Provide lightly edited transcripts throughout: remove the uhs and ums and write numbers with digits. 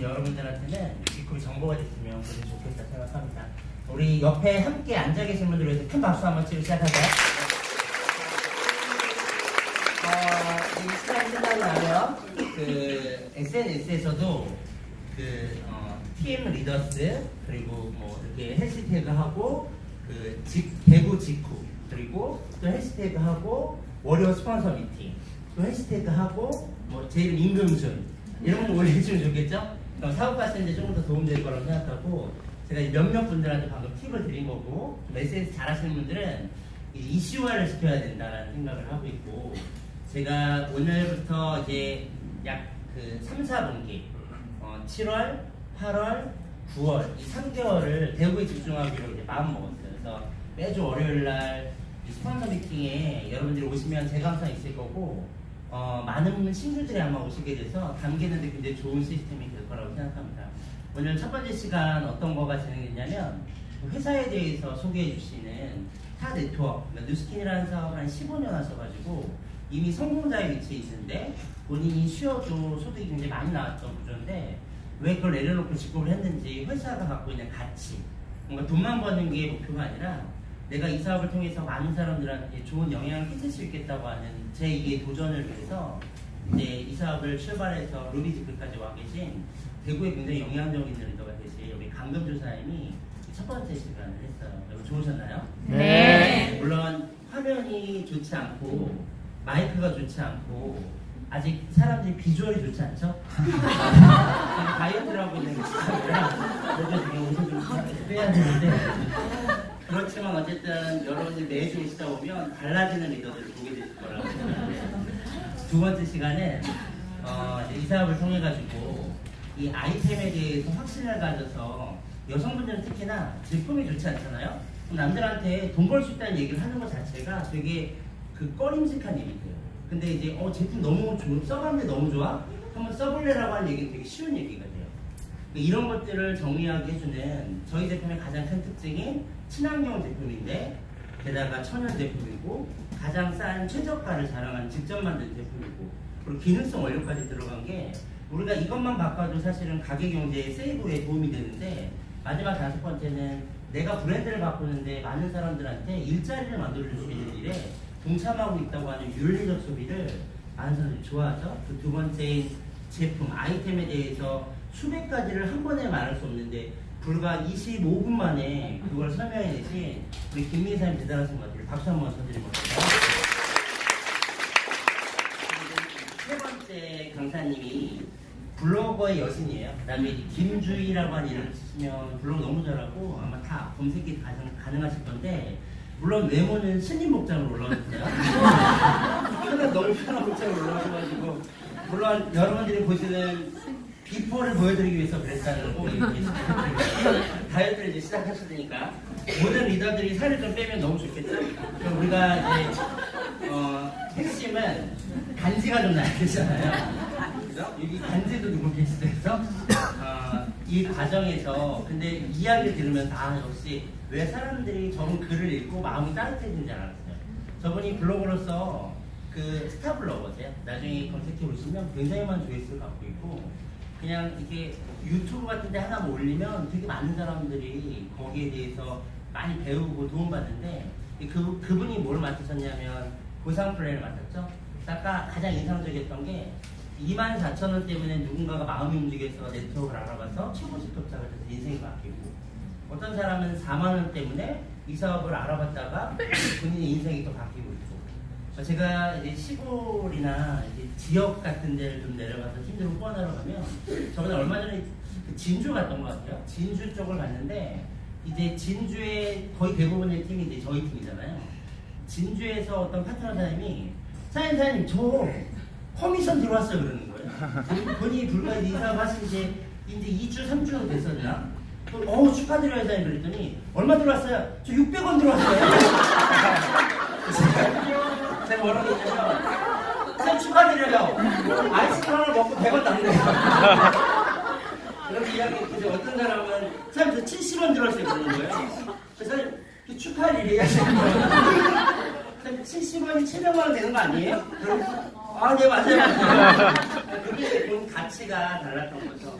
계신 여러분들한테는 그 정보가 됐으면 그래도 좋겠다 생각합니다. 우리 옆에 함께 앉아 계신 분들 위해서 큰 박수 한번 치고 시작하자. 이 시간이 끝나고 나면 그 SNS에서도 팀 리더스 그리고 뭐 이렇게 해시태그하고 대구 직후 그리고 또 해시태그하고 월요 스폰서 미팅 또 해시태그하고 뭐 제 이름 임금준 이런 거 올려주면 좋겠죠? 사업 하시는데 조금 더 도움될 거라고 생각하고 제가 몇몇 분들한테 방금 팁을 드린 거고 SNS 잘하시는 분들은 이슈화를 시켜야 된다는 생각을 하고 있고 제가 오늘부터 이제 약 3, 4분기 7월, 8월, 9월 이 3개월을 대구에 집중하기로 이제 마음먹었어요. 그래서 매주 월요일날 스폰서 미팅에 여러분들이 오시면 제가 항상 있을 거고 많은 신규들이 아마 오시게 돼서 담기는데 굉장히 좋은 시스템이 될 거라고 생각합니다. 오늘 첫 번째 시간 어떤 거가 진행됐냐면 회사에 대해서 소개해 주시는 타 네트워크, 그러니까 뉴스킨이라는 사업을 한 15년 하셔가지고 이미 성공자의 위치에 있는데 본인이 쉬어도 소득이 굉장히 많이 나왔던 구조인데 왜 그걸 내려놓고 직급을 했는지 회사가 갖고 있는 가치, 뭔가 돈만 버는 게 목표가 아니라 내가 이 사업을 통해서 많은 사람들한테 좋은 영향을 끼칠 수 있겠다고 하는 제 2의 도전을 위해서 이제 이 사업을 출발해서 루비지크까지 와 계신 대구에 굉장히 영향력 있는 리더가 되신 우리 강금주 사장님이 첫 번째 시간을 했어요. 여러분 좋으셨나요? 네. 물론 화면이 좋지 않고 마이크가 좋지 않고 아직 사람들이 비주얼이 좋지 않죠? 다이어트를 하고 있는 게 진짜 그래서 지금 옷을 좀 빼야 되는데 그렇지만 어쨌든 여러분들이 매주 오시다 보면 달라지는 리더들을 보게 되실 거라고 생각합니다. 두 번째 시간은 이 사업을 통해 가지고 이 아이템에 대해서 확신을 가져서 여성분들은 특히나 제품이 좋지 않잖아요? 남들한테 돈 벌 수 있다는 얘기를 하는 것 자체가 되게 꺼림직한 일이 돼요. 근데 이제 제품 너무 써봤는데 너무 좋아? 한번 써볼래라고 하는 얘기는 되게 쉬운 얘기가 돼요. 이런 것들을 정리하게 해주는 저희 제품의 가장 큰 특징이 친환경 제품인데 게다가 천연 제품이고 가장 싼 최저가를 자랑하는 직접 만든 제품이고 그리고 기능성 원료까지 들어간 게 우리가 이것만 바꿔도 사실은 가계경제의 세이브에 도움이 되는데 마지막 5번째는 내가 브랜드를 바꾸는데 많은 사람들한테 일자리를 만들어줄 수 있는 일에 동참하고 있다고 하는 윤리적 소비를 많은 사람들이 좋아하죠. 그 두 번째인 제품, 아이템에 대해서 수백 가지를 한 번에 말할 수 없는데 불과 25분 만에 그걸 설명해내신 우리 김민희 사장님 대단하신 것 같아요. 박수 한번 쳐드리면 어떨까요? 세 번째 강사님이 블로거의 여신이에요. 그 다음에 김주희라고 하는 이름을 치시면 블로그 너무 잘하고 아마 다 검색이 가능하실 건데 물론 외모는 스님 목장으로 올라왔어요. 편한 너무 편한 목장으로 올라와가지고 물론 여러분들이 보시는 비포를 보여드리기 위해서 그랬다는 거고 다이어트를 이제 시작하셨으니까 모든 리더들이 살을 좀 빼면 너무 좋겠죠? 그럼 우리가 이제 핵심은 간지가 좀 나야 되잖아요. 그죠? 여기 간지도 누구 계시죠? 이 과정에서 근데 이야기를 들으면서 역시 왜 사람들이 저분 글을 읽고 마음이 따뜻해진지 알았어요. 저분이 블로거로서 스타 블로거세요. 나중에 검색해 보시면 굉장히 많은 조회수를 갖고 있고 그냥 이게 유튜브 같은 데 하나 올리면 되게 많은 사람들이 거기에 대해서 많이 배우고 도움받는데 그분이 뭘 맡으셨냐면 보상 플랜을 맡았죠. 아까 가장 인상적이었던 게 24,000원 때문에 누군가가 마음이 움직여서 네트워크를 알아봐서 최고 직급자가 돼서 인생이 바뀌고 어떤 사람은 4만원 때문에 이 사업을 알아봤다가 본인의 인생이 또 바뀌고 있고 제가 이제 시골이나 이제 지역 같은 데를 좀 내려가서 팀들을 후원하러 가면 저번에 얼마 전에 진주 갔던 것 같아요. 진주 쪽을 갔는데 이제 진주의 거의 대부분의 팀이 이제 저희 팀이잖아요. 진주에서 어떤 파트너 사장님이 사장님 저 커미션 들어왔어요 그러는 거예요. 본인이 불과 이 사업 하신 지 이제 2주 3주 됐었나? 축하드려요 사장님 그랬더니 얼마 들어왔어요? 저 600원 들어왔어요. 제가 뭐라고 했냐면 사장님 축하드려요. 아이스크림 하나 먹고 100원 남네요. 이렇게 이야기했는데 어떤 사람은 사장님 저 70원 들어왔어요 그러는 거예요. 그래서 사장님 축하할 일이에요. 70원이 700만원 되는 거 아니에요? 네 맞아요. 그게 본 가치가 달랐던 거죠.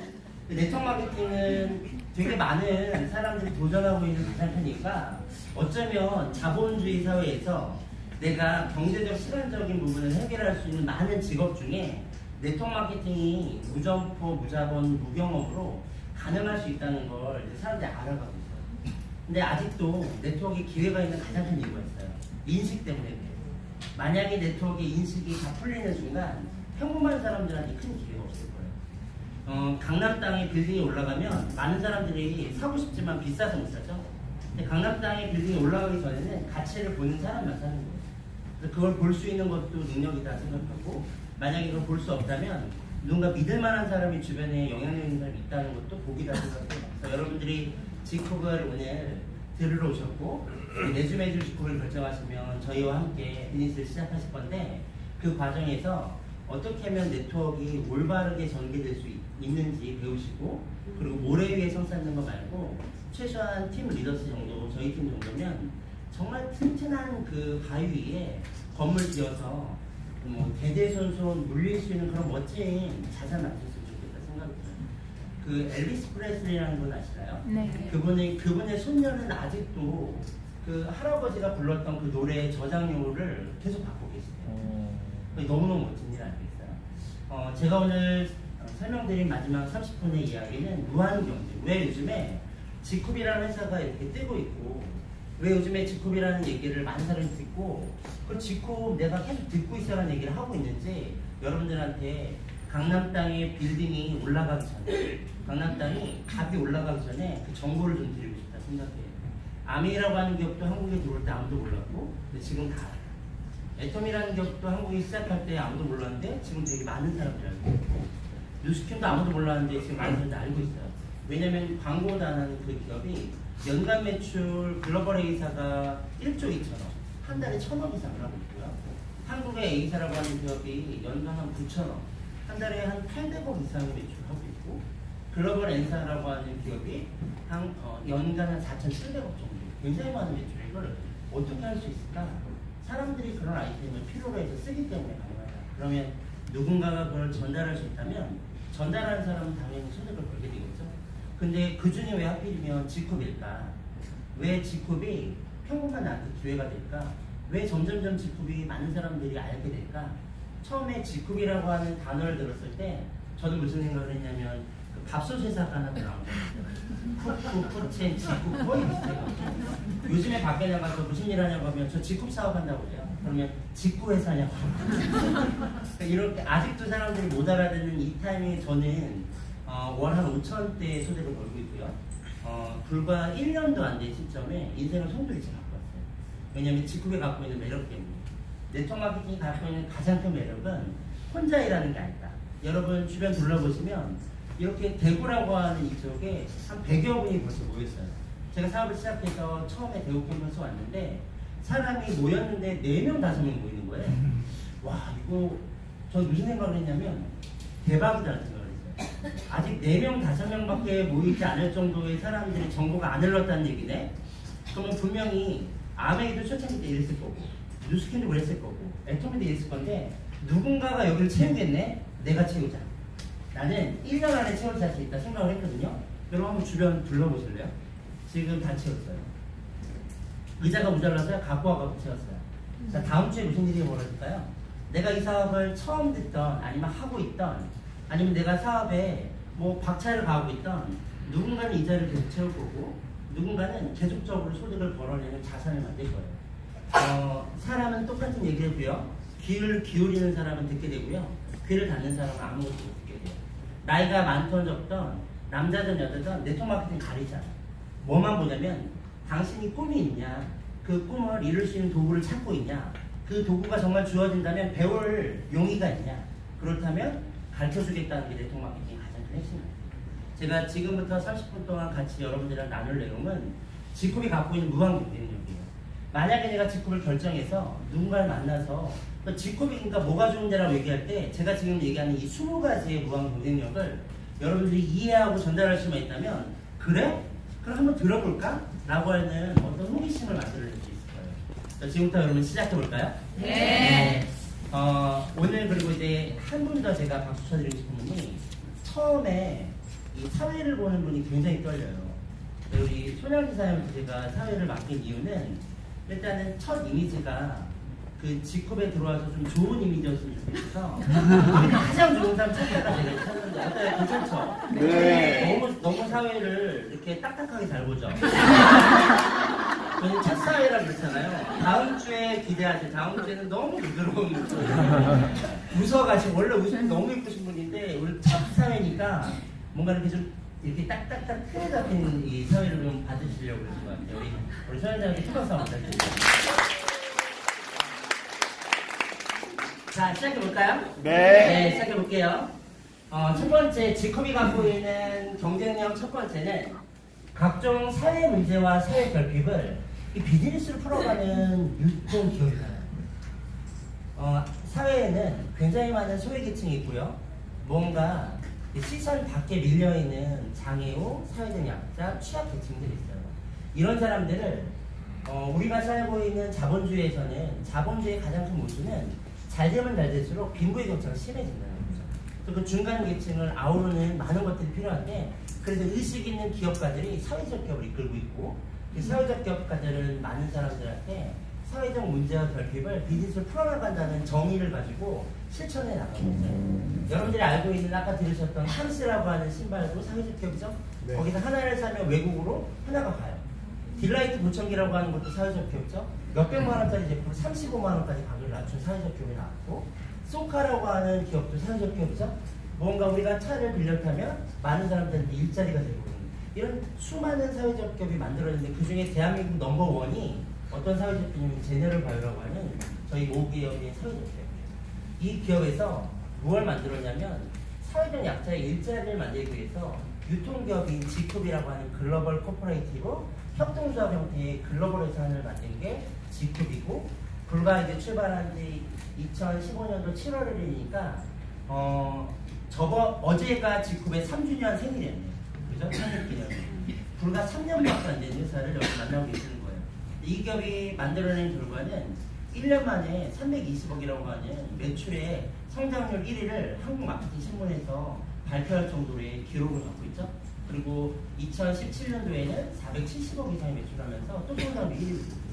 그 네트워크 마케팅은 되게 많은 사람들이 도전하고 있는 가상편이니까 어쩌면 자본주의 사회에서 내가 경제적, 시간적인 부분을 해결할 수 있는 많은 직업 중에 네트워크 마케팅이 무점포, 무자본, 무경험으로 가능할 수 있다는 걸 이제 사람들이 알아가고 있어요. 근데 아직도 네트워크에 기회가 있는 가장 큰 이유가 있어요. 인식 때문에 그래요. 만약에 네트워크의 인식이 다 풀리는 순간 평범한 사람들한테 큰 기회가 없을 거예요. 강남 땅에 빌딩이 올라가면 많은 사람들이 사고 싶지만 비싸서 못 사죠. 근데 강남 땅에 빌딩이 올라가기 전에는 가치를 보는 사람만 사는 거예요. 그래서 그걸 볼 수 있는 것도 능력이다 생각하고, 만약에 그걸 볼 수 없다면 누군가 믿을 만한 사람이 주변에 영향력 있는 사람이 있다는 것도 복이다 생각해요. 그래서 여러분들이 지쿡을 오늘 들으러 오셨고 매주 지쿡을 결정하시면 저희와 함께 비즈니스를 시작하실 건데, 그 과정에서 어떻게 하면 네트워크가 올바르게 전개될 수 있는지 배우시고, 그리고 모래 위에 성 쌓는 거 말고 최소한 팀 리더스 정도, 저희 팀 정도면 정말 튼튼한 그 바위 위에 건물 지어서 뭐 대대손손 물릴 수 있는 그런 멋진 자산 만들었으면 좋겠다 생각해요. 그 엘비스 프레슬리라는 분 아시나요? 네. 그분의 손녀는 아직도 그 할아버지가 불렀던 그 노래의 저작료를 계속 받고 계시대요. 너무너무 멋진 일 아니겠어요? 제가 오늘 설명드린 마지막 30분의 이야기는 무한경제. 왜 요즘에 지쿱이라는 회사가 이렇게 뜨고 있고, 왜 요즘에 지쿱이라는 얘기를 많은 사람이 듣고, 그 지쿱 내가 계속 듣고 있어라는 얘기를 하고 있는지 여러분들한테 강남 땅에 빌딩이 올라가기 전에, 강남 땅이 값이 올라가기 전에 그 정보를 좀 드리고 싶다 생각해요. 아메이라고 하는 기업도 한국에 들어올 때 아무도 몰랐고, 근데 지금 다 알아요. 애톰이라는 기업도 한국에 시작할 때 아무도 몰랐는데 지금 되게 많은 사람들이 알고 있고, 뉴스킨도 아무도 몰랐는데 지금 많은 사람들이 알고 있어요. 왜냐면 광고도 안 하는 그 기업이 연간 매출 글로벌 A사가 1조 2천억, 한 달에 1,000억 이상을 하고 있고요. 한국의 A사라고 하는 기업이 연간 한 9천억, 한 달에 한 800억 이상의 매출을 하고 있고, 글로벌 N사라고 하는 기업이 연간 한 4,700억 정도, 굉장히 많은 매출을 이걸 어떻게 할 수 있을까? 사람들이 그런 아이템을 필요로 해서 쓰기 때문에 가능하다. 그러면 누군가가 그걸 전달할 수 있다면 전달하는 사람은 당연히 소득을 벌게 되겠죠. 근데 그 중에 왜 하필이면 지쿱일까? 왜 지쿱이 평범한 나한테 기회가 될까? 왜 점점점 지쿱이 많은 사람들이 알게 될까? 처음에 지쿱이라고 하는 단어를 들었을 때 저는 무슨 생각을 했냐면 그 밥솥 회사가 하나 나오거든요. 푸첸, 지쿱 거의 비슷해요. 요즘에 밖에 나가서 무슨 일 하냐고 하면 저 지쿱 사업한다고 해요. 그러면 직구 회사냐고. 이렇게 아직도 사람들이 못 알아듣는 이 타이밍에 저는 월 한 5천대 소득을 벌고 있고요. 불과 1년도 안 된 시점에 인생을 송두리째 바꿨어요. 왜냐하면 지쿱이 갖고 있는 매력 때문에. 네트워크 마케팅이 갖고 있는 가장 큰 매력은 혼자 일하는 게 아니다. 여러분 주변 둘러보시면 이렇게 대구라고 하는 이쪽에 한 100여 분이 벌써 모였어요. 제가 사업을 시작해서 처음에 대구 캠퍼스 왔는데 사람이 모였는데 4명, 5명 모이는 거예요. 와, 이거 전 무슨 생각을 했냐면 대박이다라는 생각을 했어요. 아직 4명, 5명밖에 모이지 않을 정도의 사람들이 정보가 안 흘렀다는 얘기네. 그러면 분명히 아메이도 초창기 때 이랬을 거고, 뉴스킨도 그랬을 거고, 애톰이도 이랬을 건데 누군가가 여기를 채우겠네? 내가 채우자. 나는 1년 안에 채울 수 있다 생각을 했거든요. 여러분 한번 주변 둘러보실래요? 지금 다 채웠어요. 의자가 모자라서 갖고 와서 채웠어요. 자, 다음 주에 무슨 일이 벌어질까요? 내가 이 사업을 처음 듣던, 아니면 하고 있던, 아니면 내가 사업에 뭐 박차를 가하고 있던 누군가는 이자를 계속 채울 거고, 누군가는 계속적으로 소득을 벌어내는 자산을 만들 거예요. 사람은 똑같은 얘기고요. 귀를 기울이는 사람은 듣게 되고요. 귀를 닫는 사람은 아무것도 못 듣게 돼요. 나이가 많던 적던, 남자든 여자든 네트워크 마케팅 가리잖아. 뭐만 보냐면 당신이 꿈이 있냐, 그 꿈을 이룰 수 있는 도구를 찾고 있냐, 그 도구가 정말 주어진다면 배울 용의가 있냐, 그렇다면 가르쳐주겠다는 게 네트워크 마케팅의 가장 큰 핵심입니다. 제가 지금부터 30분 동안 같이 여러분들이랑 나눌 내용은 지쿱이 갖고 있는 무한 경쟁력이에요. 만약에 내가 지쿱을 결정해서 누군가를 만나서 지쿱이니까 뭐가 좋은데라고 얘기할 때 제가 지금 얘기하는 이 20가지의 무한 경쟁력을 여러분들이 이해하고 전달할 수만 있다면, 그래? 그럼 한번 들어볼까? 라고 하는 어떤 호기심을 만들어낼 수 있을 거예요. 자, 지금부터 여러분 시작해볼까요? 네. 오늘 그리고 이제 한 분 더 제가 박수 쳐드리고 싶은 분이 처음에 이 사회를 보는 분이 굉장히 떨려요. 우리 손양지사님한테 제가 사회를 맡긴 이유는 일단은 첫 이미지가 그 직업에 들어와서 좀 좋은 이미지였으면 좋겠어서 가장 좋은 사람 찾다가 제가 찾는데 어때요? 괜찮죠? 네. 너무 사회를 이렇게 딱딱하게 잘 보죠. 저는 첫 사회라 그렇잖아요. 다음 주에 기대하세요. 다음 주에는 너무 부드러운 웃어가시고 원래 웃음이 너무 예쁘신 분인데 오늘 첫 사회니까 뭔가 이렇게 좀 이렇게 딱딱딱 틀에 잡힌 이 사회를 좀 받으시려고 그러신 것 같아요. 우리 소연장한테 초박 싸움 부탁드립니다. 자, 시작해볼까요? 네. 시작해볼게요. 첫 번째, 지컵이 갖고 있는 경쟁력 첫 번째는 각종 사회 문제와 사회 결핍을 이 비즈니스로 풀어가는 유통기업이잖아요. 사회에는 굉장히 많은 소외계층이 있고요. 뭔가 시선 밖에 밀려있는 장애우, 사회적 약자, 취약계층들이 있어요. 이런 사람들을 우리가 살고 있는 자본주의에서는 자본주의의 가장 큰 모순은 잘 되면 잘 될수록 빈부의 격차가 심해진다는 거죠. 그 중간 계층을 아우르는 많은 것들이 필요한데 그래서 의식 있는 기업가들이 사회적 기업을 이끌고 있고 그 사회적 기업가들은 많은 사람들한테 사회적 문제와 결핍을 비즈니스로 풀어나간다는 정의를 가지고 실천해 나가고 있어요. 여러분들이 알고 있는 아까 들으셨던 함스라고 하는 신발도 사회적 기업이죠? 네. 거기서 하나를 사면 외국으로 하나가 가요. 딜라이트 보청기라고 하는 것도 사회적 기업이죠? 몇백만 원짜리 제품을 35만 원까지 가격을 낮춘 사회적 기업이 나왔고 소카라고 하는 기업도 사회적 기업이죠? 뭔가 우리가 차를 빌려 타면 많은 사람들한테 일자리가 되고 이런 수많은 사회적 기업이 만들어졌는데 그 중에 대한민국 넘버원이 어떤 사회적 기업이냐면 제네럴 바이오라고 하는 저희 모기업의 사회적 기업이에요. 이 기업에서 무엇을 만들었냐면 사회적 약자의 일자리를 만들기 위해서 유통기업인 지쿱이라고 하는 글로벌 코퍼레이티브 협동조합 형태의 글로벌 회사를 만든 게 지쿱이고 불과 이제 출발한 지 2015년도 7월 1일이니까 어제가 지쿱의 3주년 생일이었네요. 그죠? 생일기념. 불과 3년밖에 안 된 회사를 여기 만나고 계시는 거예요. 이 기업이 만들어낸 결과는 1년 만에 320억이라고 하는 매출의 성장률 1위를 한국 마케팅 신문에서 발표할 정도의 기록을 갖고 있죠. 그리고 2017년도에는 470억 이상의 매출하면서 또 성장률 1위를 기록했어요.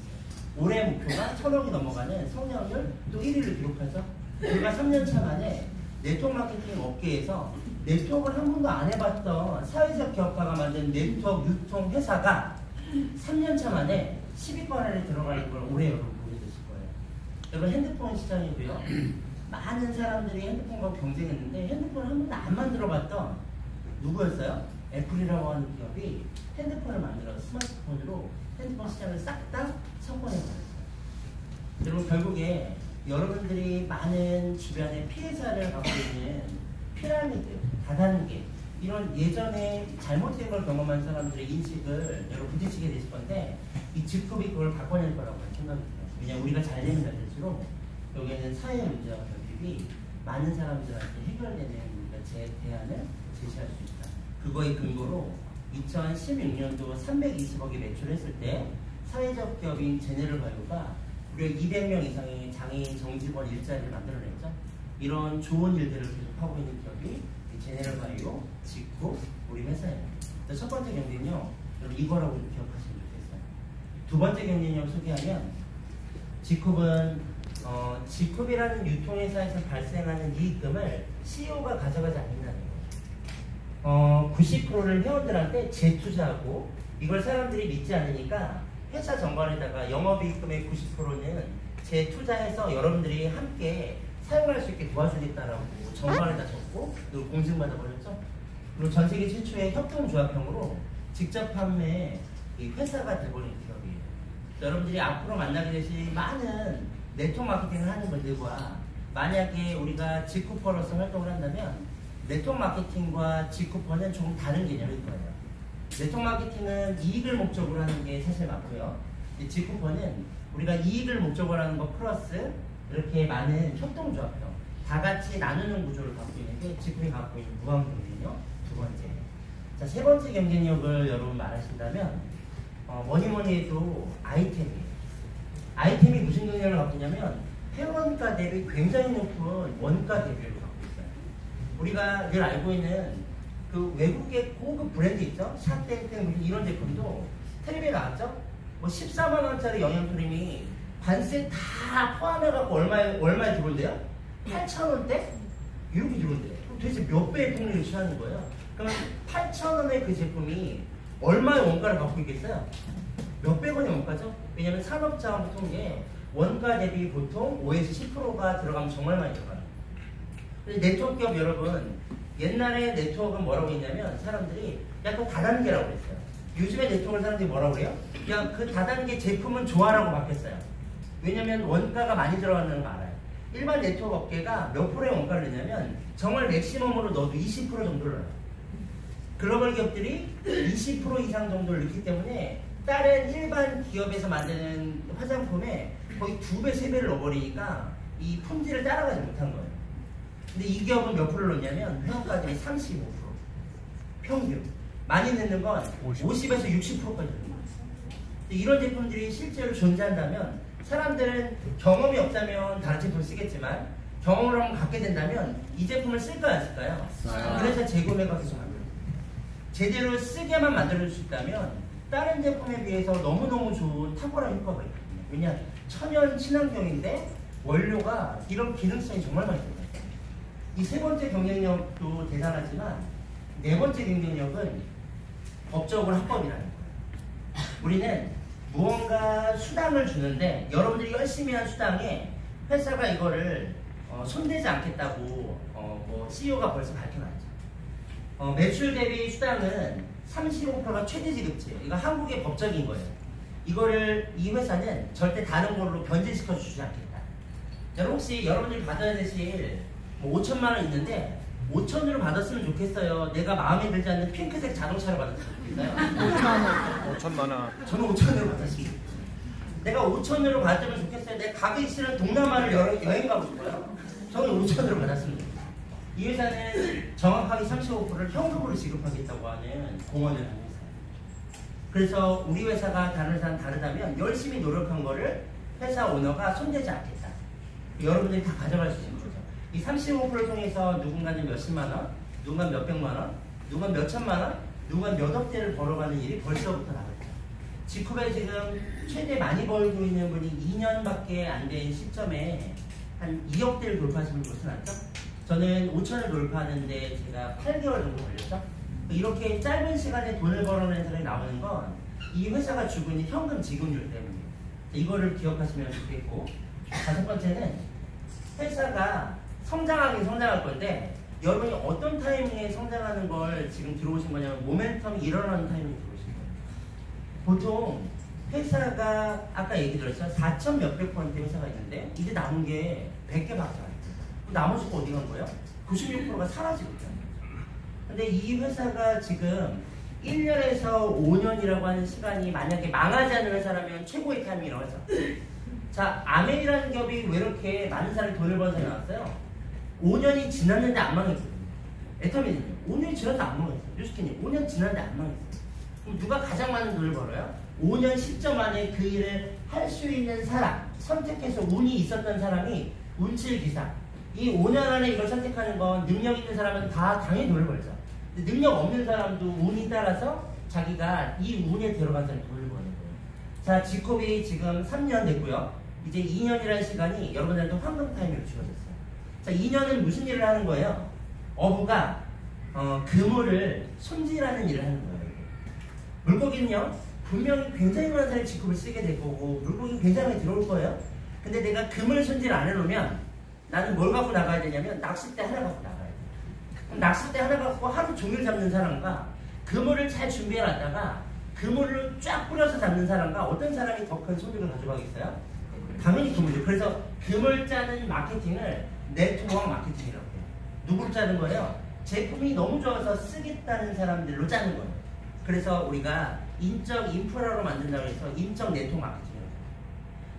올해 목표가 1000억이 넘어가는 성장률 또 1위를 기록하죠. 불과 3년차 만에 네트워크 마케팅 업계에서 네트워크를 한 번도 안 해봤던 사회적 기업가가 만든 네트워크 유통 회사가 3년차 만에 10위권 안에 들어가는 걸 올해 여러분 보게 되실 거예요. 여러분 핸드폰 시장이고요. 많은 사람들이 핸드폰과 경쟁했는데 핸드폰을 한 번도 안 만들어봤던 누구였어요? 애플이라고 하는 기업이 핸드폰을 만들어서 스마트폰으로 핸드폰 시장을 싹 다 석권해버렸어요. 여러분 결국에 여러분들이 많은 주변에 피해자를 갖고 있는 피라미드, 다단계 이런 예전에 잘못된 걸 경험한 사람들의 인식을 여러분 부딪히게 되실 건데 이 지쿱이 그걸 바꿔낼 거라고 생각이 들어요. 왜냐하면 우리가 잘 되면 잘 될수록 여기에는 사회 문제와 결핍이 많은 사람들한테 해결되는 우리가 대안을 제시할 수 있다. 그거의 근거로 2016년도 320억이 매출했을 때 사회적 기업인 제네럴 바이오가 무려 200명 이상의 장애인 정직원 일자리를 만들어냈죠. 이런 좋은 일들을 계속하고 있는 기업이 제네럴 바이오, 지쿱, 우리 회사예요. 첫 번째 경쟁력, 여러분 이거라고 기억하시면 좋겠어요. 두 번째 경쟁력 소개하면 지쿱은 지쿱이라는 유통회사에서 발생하는 이익금을 CEO가 가져가지 않는다는 거예요. 90%를 회원들한테 재투자하고 이걸 사람들이 믿지 않으니까 회사 정관에다가 영업이익금의 90%는 재투자해서 여러분들이 함께 사용할 수 있게 도와주겠다라고 정관에다 적고 그리고 공증받아 버렸죠. 그리고 전 세계 최초의 협동조합형으로 직접 판매 회사가 돼버린 기업이에요. 여러분들이 앞으로 만나게 되실 많은 네트워크 마케팅을 하는 분들과 만약에 우리가 지쿠퍼로서 활동을 한다면 네트워크 마케팅과 지쿠퍼는 조금 다른 개념일 거예요. 네트워크 마케팅은 이익을 목적으로 하는 게 사실 맞고요. 지쿠퍼는 우리가 이익을 목적으로 하는 것 플러스 이렇게 많은 협동조합형 다 같이 나누는 구조를 갖고 있는 게 지쿱이 갖고 있는 무한 경쟁력 두 번째. 자, 세 번째 경쟁력을 여러분 말하신다면 뭐니 해도 아이템이에요. 아이템이 무슨 경쟁력을 갖고 있냐면 회원가 대비 굉장히 높은 원가 대비를 갖고 있어요. 우리가 늘 알고 있는 그 외국의 고급 브랜드 있죠? 샤땡땡 이런 제품도 텔레비에 나왔죠? 뭐 14만 원짜리 영양크림이 관세 다 포함해갖고 얼마에 들어온대요? 8,000원대? 이렇게 들어온대요. 그럼 도대체 몇 배의 폭리를 취하는 거예요? 그러면 8,000원의 그 제품이 얼마의 원가를 갖고 있겠어요? 몇백 원의 원가죠? 왜냐면 산업자원 통계에 원가 대비 보통 5에서 10%가 들어가면 정말 많이 들어가요. 네트워크 기업 여러분, 옛날에 네트워크는 뭐라고 했냐면 사람들이 약간 다단계라고 그랬어요. 요즘에 네트워크 사람들이 뭐라고 그래요? 그냥 그 다단계 제품은 좋아라고 바뀌었어요. 왜냐면 원가가 많이 들어가는 거 알아요. 일반 네트워크 업계가 몇 프로의 원가를 내냐면 정말 맥시멈으로 넣어도 20% 정도를 넣어요. 글로벌 기업들이 20% 이상 정도를 넣기 때문에 다른 일반 기업에서 만드는 화장품에 거의 2배, 3배를 넣어버리니까 이 품질을 따라가지 못한 거예요. 근데 이 기업은 몇 프로를 넣냐면 회원가들이 35%. 평균. 많이 넣는 건 50에서 60%까지 넣는 거예요. 이런 제품들이 실제로 존재한다면 사람들은 경험이 없다면 다른 제품을 쓰겠지만 경험을 한번 갖게 된다면 이 제품을 쓸까요, 안 쓸까요? 그래서 재구매가 계속 합니다. 제대로 쓰게만 만들어줄 수 있다면 다른 제품에 비해서 너무너무 좋은 탁월한 효과가 있거든요. 왜냐? 천연 친환경인데 원료가 이런 기능성이 정말 많이 들어가요. 이 세 번째 경쟁력도 대단하지만 네 번째 경쟁력은 법적으로 합법이라는 거예요. 우리는 무언가 수당을 주는데 여러분들이 열심히 한 수당에 회사가 이거를 손대지 않겠다고 뭐 CEO가 벌써 밝혀놨죠. 매출 대비 수당은 35%가 최대 지급제예요. 이거 한국의 법적인 거예요. 이거를 이 회사는 절대 다른 걸로 변제시켜 주지 않겠다. 여러분 혹시 여러분들이 받아야 되실 뭐 5천만 원 있는데 5천으로 받았으면 좋겠어요. 내가 마음에 들지 않는 핑크색 자동차를 받았으면 좋겠어요. 5천만 원. 저는 5천으로 받았으면 좋겠어요. 내가 5천으로 받았으면 좋겠어요. 내가 가기 싫은 동남아를 여행 가고 싶어요. 저는 5천으로 받았으면 좋겠어요. 이 회사는 정확하게 35%를 현금으로 지급하겠다고 하는 공언을 하고 있어요. 그래서 우리 회사가 다른 회사는 다르다면 열심히 노력한 거를 회사 오너가 손대지 않겠다. 여러분들이 다 가져갈 수 있는 거죠. 이 35%를 통해서 누군가는 몇십만 원, 누군가는 몇백만 원, 누군가는 몇천만 원, 누군가는 몇 억대를 벌어가는 일이 벌써부터 나왔죠. 지쿠베 지금 최대 많이 벌고 있는 분이 2년밖에 안 된 시점에 한 2억대를 돌파하시는 분이 벌써 났죠. 저는 5천을 돌파하는데 제가 8개월 정도 걸렸죠. 이렇게 짧은 시간에 돈을 벌어내는 사람이 나오는 건 이 회사가 주고 있는 현금 지급률 때문이에요. 이거를 기억하시면 좋겠고, 다섯 번째는 회사가 성장하긴 성장할 건데 여러분이 어떤 타이밍에 성장하는 걸 지금 들어오신 거냐면 모멘텀이 일어나는 타이밍에 들어오신 거예요. 보통 회사가 아까 얘기 들었죠. 4천 몇백 %의 회사가 있는데 이제 남은 게 100개밖에 안 돼요. 나머지가 어디 간 거예요? 96%가 사라지고 있잖아요. 근데 이 회사가 지금 1년에서 5년이라고 하는 시간이 만약에 망하지 않는 회사라면 최고의 타이밍이라고 해서 자, 아멜이라는 기업이 왜 이렇게 많은 사람이 돈을 벌어서 나왔어요? 5년이 지났는데 안 망했거든요. 애터미는요. 5년이 지났는데 안 망했어요. 뉴스키님 5년 지났는데 안 망했어요. 그럼 누가 가장 많은 돈을 벌어요? 5년 10점 안에 그 일을 할 수 있는 사람, 선택해서 운이 있었던 사람이 운칠기사. 이 5년 안에 이걸 선택하는 건 능력 있는 사람은 다 당연히 돈을 벌죠. 근데 능력 없는 사람도 운이 따라서 자기가 이 운에 들어간 사람이 돈을 버는 거예요. 자, 지코비 지금 3년 됐고요. 이제 2년이라는 시간이 여러분들한테 황금 타임으로 주어졌어요. 자, 2년은 무슨 일을 하는 거예요? 어부가 그물을 손질하는 일을 하는 거예요. 물고기는요, 분명히 굉장히 많은 사람이 지코비를 쓰게 될 거고 물고기는 굉장히 많이 들어올 거예요. 근데 내가 그물 손질 안 해놓으면 나는 뭘 갖고 나가야 되냐면 낚싯대 하나 갖고 나가야 돼. 그럼 낚싯대 하나 갖고 하루 종일 잡는 사람과 그물을 잘 준비해놨다가 그물을 쫙 뿌려서 잡는 사람과 어떤 사람이 더 큰 소득을 가져가겠어요? 당연히 그물이죠. 그래서 그물 짜는 마케팅을 네트워크 마케팅이라고 해요. 누구를 짜는 거예요? 제품이 너무 좋아서 쓰겠다는 사람들로 짜는 거예요. 그래서 우리가 인적 인프라로 만든다고 해서 인적 네트워크 마케팅이라고 해요.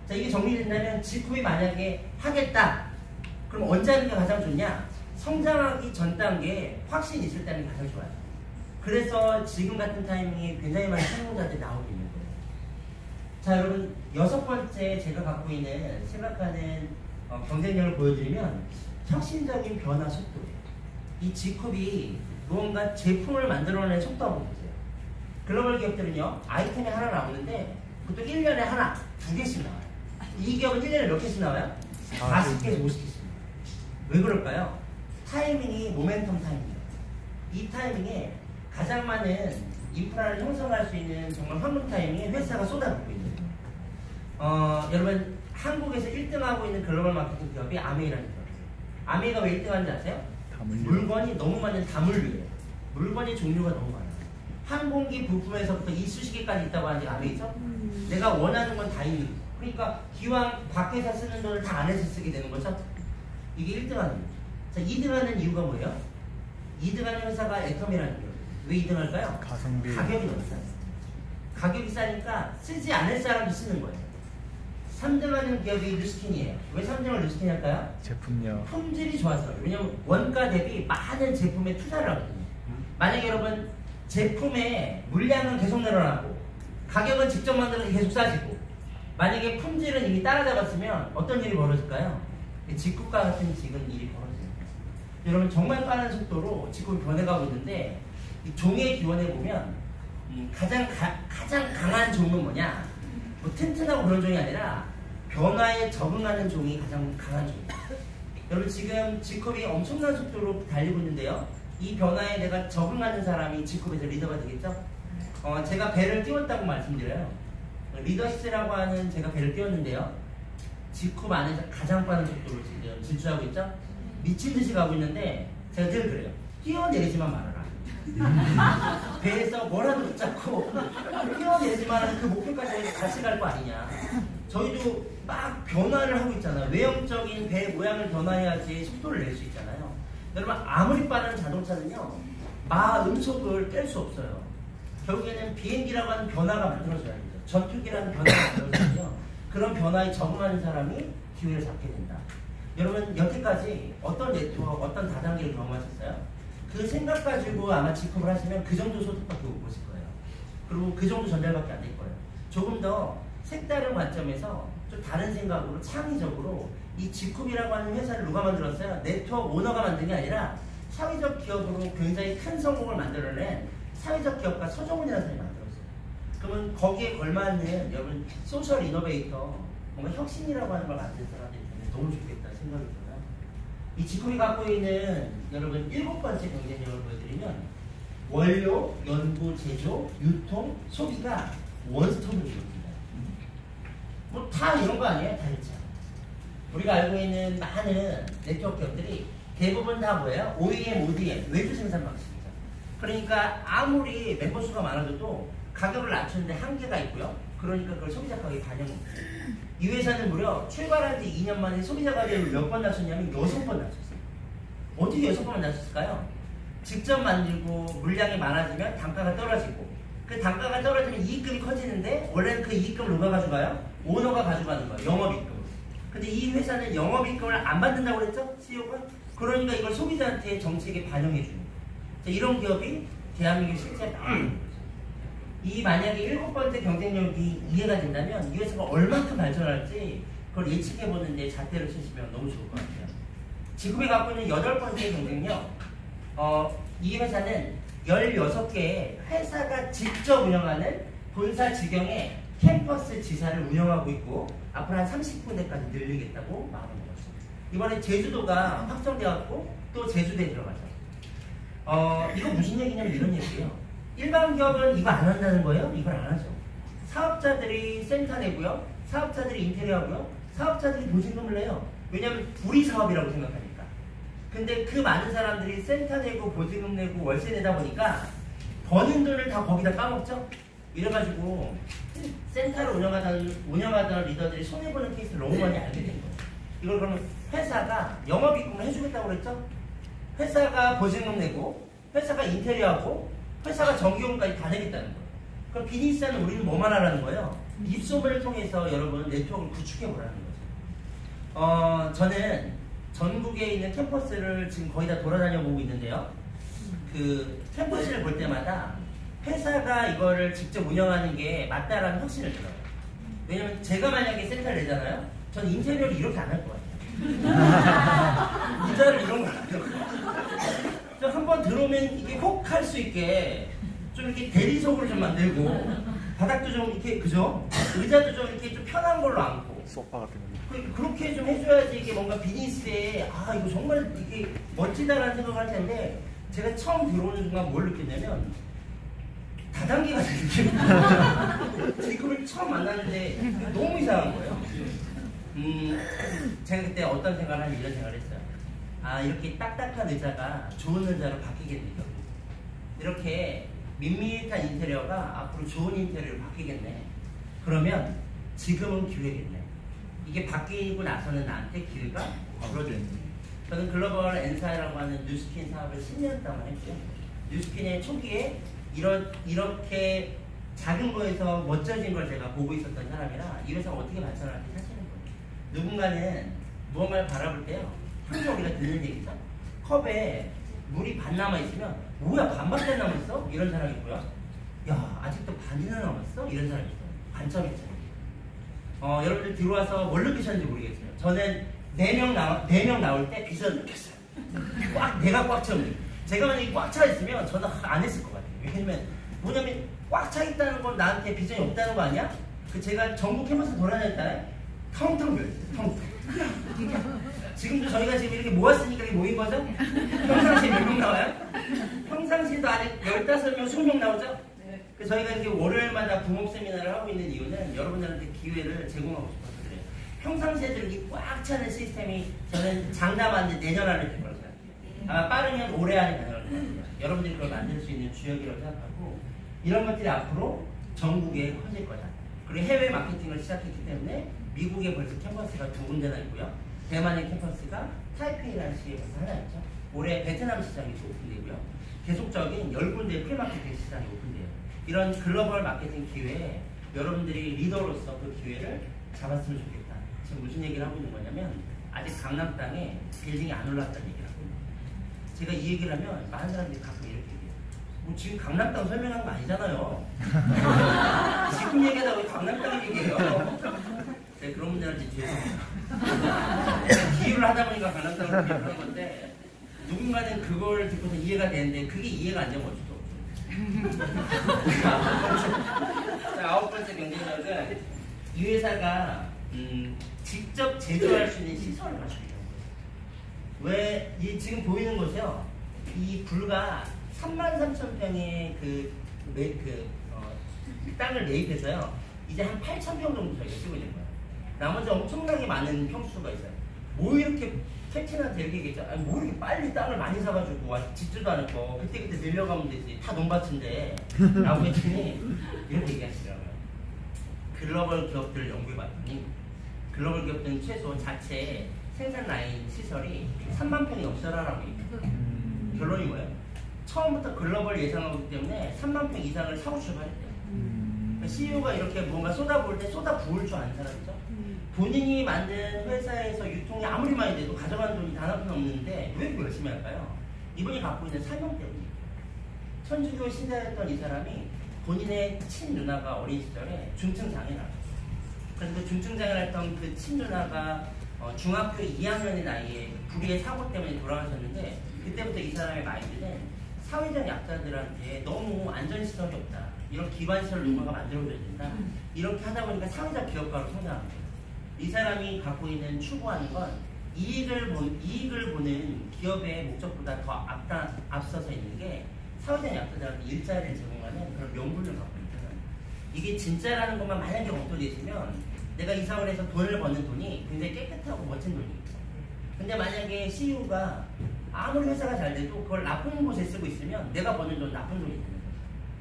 자, 이게 정리된다면 지쿠비 만약에 하겠다. 그럼 언제 하는 게 가장 좋냐? 성장하기 전 단계에 확신이 있을 때는 가장 좋아요. 그래서 지금 같은 타이밍에 굉장히 많은 성공자들이 나오고 있는 거예요. 자, 여러분, 여섯 번째 제가 갖고 있는 생각하는 경쟁력을 보여드리면 혁신적인 변화 속도예요. 이 지쿠비 무언가 제품을 만들어내는 속도하고 보세요. 글로벌 기업들은요, 아이템이 하나 나오는데 보통 1년에 하나, 2개씩 나와요. 이 기업은 1년에 몇 개씩 나와요? 40개에서 50개씩. 왜 그럴까요? 타이밍이 모멘텀 타이밍이에요. 이 타이밍에 가장 많은 인프라를 형성할 수 있는 정말 황금 타이밍에 회사가 쏟아붓고 있는 거예요. 여러분 한국에서 1등하고 있는 글로벌 마케팅 기업이 아메이라는 기업이에요. 아메이가 왜 1등하는지 아세요? 물건이 너무 많은 다물류예요. 물건의 종류가 너무 많아요. 항공기 부품에서부터 이쑤시개까지 있다고 하는데 아메이죠? 내가 원하는 건 다 있는 거예요. 그러니까 기왕 밖에서 쓰는 돈을 다 안에서 쓰게 되는 거죠? 이게 1등하는 거죠. 자, 2등하는 이유가 뭐예요? 2등하는 회사가 애텀이라는 거예요. 왜 2등할까요? 가성비. 가격이 너무 싸요. 가격이 싸니까 쓰지 않을 사람도 쓰는 거예요. 3등하는 기업이 누스킨이에요. 왜 3등을 누스킨 할까요? 제품력. 품질이 좋아서. 왜냐면 원가 대비 많은 제품에 투자를 하거든요. 만약에 여러분 제품의 물량은 계속 늘어나고 가격은 직접 만들어서 계속 싸지고 만약에 품질은 이미 따라잡았으면 어떤 일이 벌어질까요? 직구가 같은 지금 일이 벌어져요. 여러분 정말 빠른 속도로 직구가 변해가고 있는데 이 종의 기원에 보면 가장 강한 종은 뭐냐? 뭐 튼튼하고 그런 종이 아니라 변화에 적응하는 종이 가장 강한 종이에요. 여러분 지금 지컵이 엄청난 속도로 달리고 있는데요. 이 변화에 내가 적응하는 사람이 지컵에서 리더가 되겠죠? 제가 배를 띄웠다고 말씀드려요. 리더스라고 하는 제가 배를 띄웠는데요. 지컵 안에서 가장 빠른 속도로 지금 질주하고 있죠? 미친 듯이 가고 있는데 제가 늘 그래요. 뛰어내리지만 말아라. 배에서 뭐라도 붙잡고 뛰어내리지만 그 목표까지 같이 갈 거 아니냐. 저희도 막 변화를 하고 있잖아요. 외형적인 배 모양을 변화해야지 속도를 낼 수 있잖아요. 여러분 아무리 빠른 자동차는요 음속을 뗄 수 없어요. 결국에는 비행기라고 하는 변화가 만들어져야 돼요. 전투기라는 변화가 만들어져요. 그런 변화에 적응하는 사람이 기회를 잡게 된다. 여러분 여태까지 어떤 네트워크, 어떤 다단계를 경험하셨어요? 그 생각 가지고 아마 직업을 하시면 그 정도 소득밖에 못 보실 거예요. 그리고 그 정도 전달밖에 안 될 거예요. 조금 더 색다른 관점에서 좀 다른 생각으로 창의적으로 이 지쿰이라고 하는 회사를 누가 만들었어요? 네트워크 오너가 만든 게 아니라 사회적 기업으로 굉장히 큰 성공을 만들어낸 사회적 기업가 서정훈이라는 사람이 만들었어요. 그러면 거기에 걸맞는 여러분 소셜 이노베이터 뭔가 혁신이라고 하는 걸 만든 사람들이 너무 좋겠다 생각이 들어요. 이 지쿰이 갖고 있는 여러분 7번째 경쟁력을 보여드리면 원료, 연구, 제조, 유통, 소비가 원스톱을 이룹니다. 뭐 다 이런 거 아니에요? 다 있죠. 우리가 알고 있는 많은 네트워크 기업들이 대부분 다 뭐예요? OEM, ODM, 외주 생산 방식이죠. 그러니까 아무리 멤버 수가 많아져도 가격을 낮추는데 한계가 있고요. 그러니까 그걸 소비자 가격에 반영합니다. 이 회사는 무려 출발한 지 2년 만에 소비자 가격을 몇 번 낮췄냐면 6번 낮췄어요. 어떻게 6번만 낮췄을까요? 직접 만들고 물량이 많아지면 단가가 떨어지고 그 단가가 떨어지면 이익금이 커지는데 원래는 그 이익금을 누가 가져가요? 오너가 가져가는 거예요. 영업이익금. 근데 이 회사는 영업이익금을 안 받는다고 그랬죠? CEO가? 그러니까 이걸 소비자한테 정책에 반영해 주는 거예요. 이런 기업이 대한민국에 실제 나오는 거죠. 이 만약에 7번째 경쟁력이 이해가 된다면 이 회사가 얼만큼 발전할지 그걸 예측해보는데 잣대를 치시면 너무 좋을 것 같아요. 지금에 갖고 있는 8번째 경쟁력, 이 회사는 16개의 회사가 직접 운영하는 본사 직영의 캠퍼스 지사를 운영하고 있고 앞으로 한 30군데까지 늘리겠다고 마음을 먹었어요. 이번에 제주도가 확정되었고 또 제주도에 들어가죠. 이거 무슨 얘기냐면 이런 얘기예요. 일반 기업은 이거 안 한다는 거예요? 이걸 안 하죠. 사업자들이 센터 내고요. 사업자들이 인테리어 하고요. 사업자들이 보증금을 내요. 왜냐하면 우리 사업이라고 생각하니까. 근데 그 많은 사람들이 센터 내고 보증금 내고 월세 내다 보니까 버는 돈을 다 거기다 까먹죠? 이래가지고 센터를 운영하던 리더들이 손해보는 케이스를 너무 많이 알게 된 거예요. 이걸 그러면 회사가 영업이익금을 해주겠다고 그랬죠? 회사가 보증금 내고 회사가 인테리어하고 회사가 전기요금까지 다 내겠다는 거예요. 그럼 비즈니스는 우리는 뭐만 하라는 거예요? 입소문을 통해서 여러분 네트워크를 구축해보라는 거죠. 저는 전국에 있는 캠퍼스를 지금 거의 다 돌아다녀 보고 있는데요. 그 캠퍼스를 볼 때마다 회사가 이거를 직접 운영하는 게 맞다라는 확신을 들어요. 왜냐면 제가 만약에 센터를 내잖아요. 전 인테리어를 이렇게 안 할 것 같아요. 의자를 이런 걸 안 할 것 같아요. 한 번 들어오면 이게 혹 할 수 있게 좀 이렇게 대리석으로 좀 만들고 바닥도 좀 이렇게 그죠? 의자도 좀 이렇게 좀 편한 걸로 앉고 소파 같은 거. 그렇게 좀 해줘야지 이게 뭔가 비즈니스에 아 이거 정말 이게 멋지다라는 생각을 할 텐데 제가 처음 들어오는 순간 뭘 느꼈냐면 다단계가 되는 지금을 처음 만났는데 너무 이상한 거예요. 제가 그때 어떤 생각을 하면 이런 생각을 했어요. 아 이렇게 딱딱한 의자가 좋은 의자로 바뀌겠네요. 이렇게 밋밋한 인테리어가 앞으로 좋은 인테리어로 바뀌겠네. 그러면 지금은 기회겠네. 이게 바뀌고 나서는 나한테 기회가 줄어들겠네. 저는 글로벌 엔사이라고 하는 뉴스킨 사업을 10년 동안 했죠. 뉴스킨의 초기에 이렇게 작은 거에서 멋져진 걸 제가 보고 있었던 사람이라 이 회사가 어떻게 발전을 할지 사실은 거예요. 누군가는 무언가를 바라볼 때요. 항상 우리가 듣는 얘기죠. 컵에 물이 반 남아있으면 뭐야 반밖에 안 남았어? 이런 사람이 있고요. 야 아직도 반이나 남았어? 이런 사람이 있어요. 관점이 있잖아요. 여러분들 들어와서 뭘 느끼셨는지 모르겠어요. 저는 4명 나올 때 비전 느꼈어요. 내가 꽉 채우는. 제가 만약에 꽉 차 있으면 저는 안 했을 것 같아요. 왜냐면 뭐냐면 꽉 차 있다는 건 나한테 비전이 없다는 거 아니야? 제가 전국 캠퍼스 돌아다녔잖아요. 텅텅 비어있어요. 텅텅. 지금도 저희가 지금 이렇게 모았으니까 이렇게 모인 거죠? 평상시에 몇 명 나와요? 평상시에도 아직 15명, 20명 나오죠? 그래서 저희가 이렇게 월요일마다 붐업 세미나를 하고 있는 이유는 여러분들한테 기회를 제공하고 싶어서 그래요. 평상시에도 이렇게 꽉 차는 시스템이 저는 장담 안 돼 내년 안에 될 거라고 생각해요. 아마 빠르면 올해 안에 가능할 것 같아요. 여러분들이 그걸 만들 수 있는 주역이라고 생각하고 이런 것들이 앞으로 전국에 커질 거다. 그리고 해외 마케팅을 시작했기 때문에 미국에 벌써 캠퍼스가 2군데나 있고요. 대만의 캠퍼스가 타이페이라는 시에 벌써 하나 있죠. 올해 베트남 시장이 오픈되고요. 계속적인 10군데의 프리마케팅 시장이 오픈돼요. 이런 글로벌 마케팅 기회에 여러분들이 리더로서 그 기회를 잡았으면 좋겠다. 지금 무슨 얘기를 하고 있는 거냐면 아직 강남 땅에 빌딩이 안 올랐다는 얘기를 하고 있는 거예요. 제가 이 얘기를 하면 많은 사람들이 가끔 이렇게 얘기해요. 뭐 지금 강남 땅 설명한 거 아니잖아요. 지금 얘기하다 왜 강남 땅 얘기해요? 네, 그런 분들한테 죄송해요. 비유를 하다 보니까 강남 땅을 비유하는 건데 누군가는 그걸 듣고서 이해가 되는데 그게 이해가 안 되면 어쩔 수 없죠. 자, 9번째 경쟁력은 이 회사가 직접 제조할 수 있는 시설을 갖추고 있는 거예요. 왜 이 지금 보이는 곳이요, 이 불과 33,000평의 땅을 매입해서요 이제 한 8,000평 정도 저희가 쓰고 있는 거예요. 나머지 엄청나게 많은 평수가 있어요. 뭐 이렇게 캡틴한테 이렇게 얘기했죠. 아니 뭐 이렇게 빨리 땅을 많이 사가지고 짓지도 않고 그때 늘려가면 되지. 다 논밭인데 라고 했더니 이렇게 얘기하시더라고요. 글로벌 기업들을 연구해봤더니 글로벌 기업들은 최소 자체 생산 라인 시설이 3만 평이 넘쳐라라고 얘기해요. 결론이 뭐예요? 처음부터 글로벌 예상하고 있기 때문에 3만 평 이상을 사고 출발했대요. CEO가 이렇게 뭔가 쏟아부을 때 쏟아부을 줄 아는 사람이죠. 본인이 만든 회사에서 유통이 아무리 많이 돼도 가져가는 돈이 단 한 푼 없는데 왜 이렇게 열심히 할까요? 이분이 갖고 있는 사명 때문이에요. 천주교 신자였던 이 사람이 본인의 친누나가 어린 시절에 중증장애를 앓았어요. 그래서 그 중증장애를 앓던 그 친누나가 중학교 2학년의 나이에 불의의 사고 때문에 돌아가셨는데 그때부터 이 사람의 마인드는 사회적 약자들한테 너무 안전시설이 없다. 이런 기반시설을 누군가가 만들어줘야 된다. 이렇게 하다 보니까 사회적 기업가로 성장한 거예요. 이 사람이 갖고 있는 추구하는 건 이익을 보는 기업의 목적보다 더 앞서서 있는 게 사회적 약자들한테 일자리를 제공하는 그런 명분을 갖고 있잖아요. 이게 진짜라는 것만 만약에 엉터리 있으면 내가 이 사업을 해서 돈을 버는 돈이 굉장히 깨끗하고 멋진 돈이에요. 근데 만약에 CEO가 아무리 회사가 잘 돼도 그걸 나쁜 곳에 쓰고 있으면 내가 버는 돈 나쁜 돈이 되는 거죠.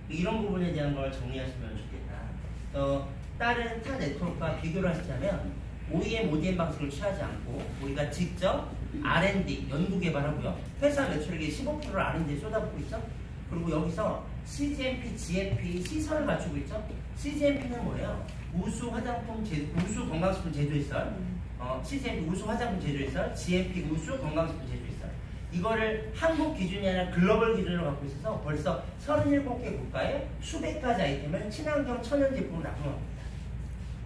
이런 부분에 대한 걸 정리하시면 좋겠다. 다른 타 네트워크와 비교를 하시자면 OEM, ODM 방식을 취하지 않고 우리가 직접 R&D, 연구개발하고요. 회사 매출액의 15%를 R&D에 쏟아붓고 있죠. 그리고 여기서 CGMP, GMP 시설을 갖추고 있죠. CGMP는 뭐예요? 우수 건강식품 제조시설, CGMP 우수 화장품 제조시설, GMP 우수 건강식품 제조시설. 이거를 한국 기준이 아니라 글로벌 기준으로 갖고 있어서 벌써 37개 국가에 수백 가지 아이템을 친환경 천연 제품으로 납품합니다.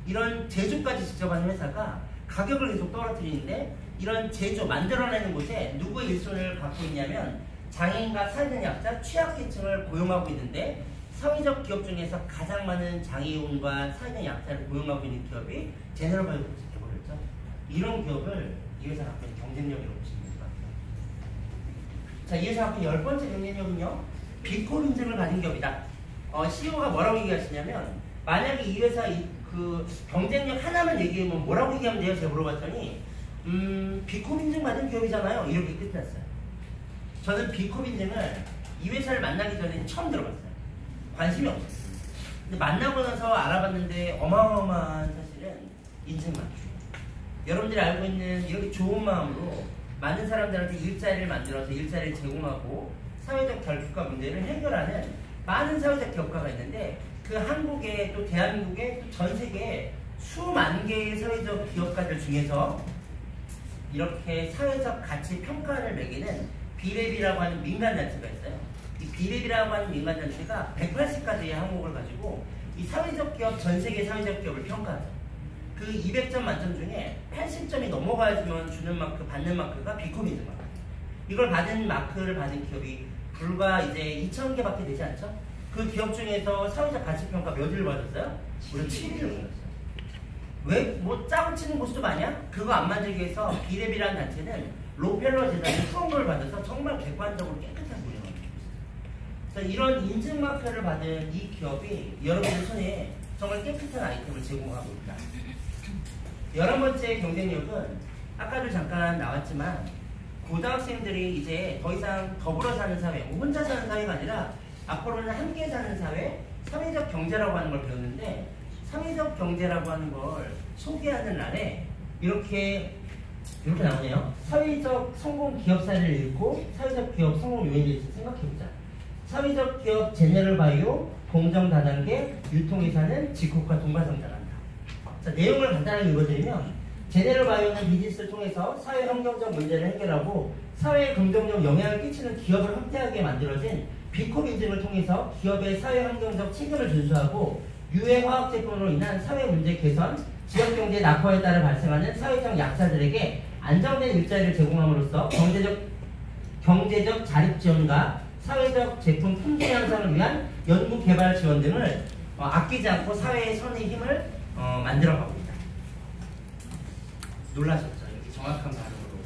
이런 제조까지 직접 하는 회사가 가격을 계속 떨어뜨리는데 이런 제조, 만들어내는 곳에 누구의 일손을 갖고 있냐면 장애인과 사회적 약자, 취약계층을 고용하고 있는데 사회적 기업 중에서 가장 많은 장애인과 사회적 약자를 고용하고 있는 기업이 제너럴바이오로서 돼버렸죠. 이런 기업을 이 회사 갖고 있는 경쟁력이라고 보시면 될 것 같아요. 자, 이 회사 갖고 있는 10번째 경쟁력은요, 비콜 인증을 가진 기업이다. CEO가 뭐라고 얘기하시냐면, 만약에 이 회사 그 경쟁력 하나만 얘기하면 뭐라고 얘기하면 돼요? 제가 물어봤더니 비콜 인증 받은 기업이잖아요. 이렇게 끝났어요. 저는 비콜 인증을 이 회사를 만나기 전에 처음 들어봤어요. 관심이 없었어요. 근데 만나고 나서 알아봤는데 어마어마한 사실은 인증 맞죠. 여러분들이 알고 있는 이렇게 좋은 마음으로 많은 사람들한테 일자리를 만들어서 일자리를 제공하고 사회적 결핍과 문제를 해결하는 많은 사회적 기업가가 있는데, 그 한국에 또 대한민국에 또 전 세계에 수만 개의 사회적 기업가들 중에서 이렇게 사회적 가치 평가를 매기는 비랩이라고 하는 민간단체가 있어요. 이 비랩이라고 하는 민간단체가 180가지의 항목을 가지고 이 사회적 기업, 전 세계 사회적 기업을 평가하죠. 그 200점 만점 중에 80점이 넘어가야지만 주는 마크, 받는 마크가 비코미즈 마크. 이걸 받은 마크를 받은 기업이 불과 이제 2,000개밖에 되지 않죠? 그 기업 중에서 사회적 가치 평가 몇 위를 받았어요? 무려 7위를 받았어요. 왜? 뭐 짜고 치는 곳도 많냐? 그거 안 만들기 위해서 비랩이라는 단체는 로펠러 재단의 후원금을 받아서 정말 객관적으로 깨끗하게 운영합니다. 그래서 이런 인증 마크를 받은 이 기업이 여러분들 손에 정말 깨끗한 아이템을 제공하고 있다. 11번째 경쟁력은 아까도 잠깐 나왔지만, 고등학생들이 이제 더 이상 더불어 사는 사회, 혼자 사는 사회가 아니라 앞으로는 함께 사는 사회, 사회적 경제라고 하는 걸 배웠는데, 사회적 경제라고 하는 걸 소개하는 날에 이렇게 나오네요. 사회적 성공 기업 사례를 읽고 사회적 기업 성공 요인에 대해서 생각해보자. 사회적 기업 제너럴 바이오 공정 다단계 유통회사는 지국화 동반성장한다. 자, 내용을 간단하게 읽어드리면, 제너럴 바이오는 비즈니스를 통해서 사회 환경적 문제를 해결하고 사회에 긍정적 영향을 끼치는 기업을 확대하게 만들어진 비콜 인증을 통해서 기업의 사회 환경적 책임을 준수하고 유해 화학 제품으로 인한 사회 문제 개선, 지역 경제 낙화에 따라 발생하는 사회적 약자들에게 안정된 일자리를 제공함으로써 경제적 자립 지원과 사회적 제품 품질 향상을 위한 연구 개발 지원 등을 아끼지 않고 사회의 선의 힘을 만들어가고 있다. 놀라셨죠? 이렇게 정확한 발음으로.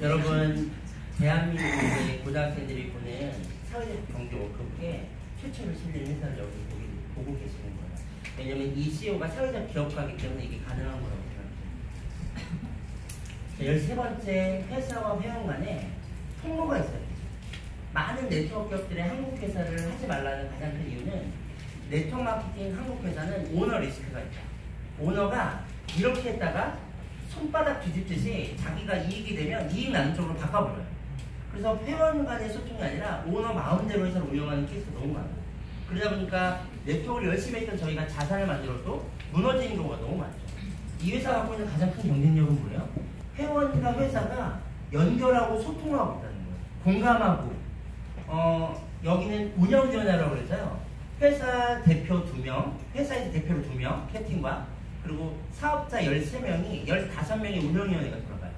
여러분, 대한민국의 고등학생들이 보는 사회적 경제 워크북에 최초로 실린 회사를 여기 보고 계시는 거예요. 왜냐면 이 CEO가 사회적 기업가이기 때문에 이게 가능한 거라고 생각해요. 13번째, 회사와 회원 간에 통로가 있어요. 많은 네트워크 기업들의 한국 회사를 하지 말라는 가장 큰 이유는, 네트워크 마케팅 한국 회사는 오너 리스크가 있다. 오너가 이렇게 했다가 손바닥 뒤집듯이 자기가 이익이 되면 이익 나는 쪽으로 바꿔버려요. 그래서 회원 간의 소통이 아니라 오너 마음대로 회사를 운영하는 케이스가 너무 많아요. 그러다 보니까 네트워크를 열심히 했던 저희가 자산을 만들어도 무너지는 경우가 너무 많죠. 이 회사가 갖고 있는 가장 큰 경쟁력은 뭐예요? 회원과 회사가 연결하고 소통하고 있다는 거예요. 공감하고. 여기는 운영위원회라고 그래서요. 회사 대표 2명, 회사에서 대표로 2명, 캡틴과, 그리고 사업자 13명이 15명의 운영위원회가 돌아가요.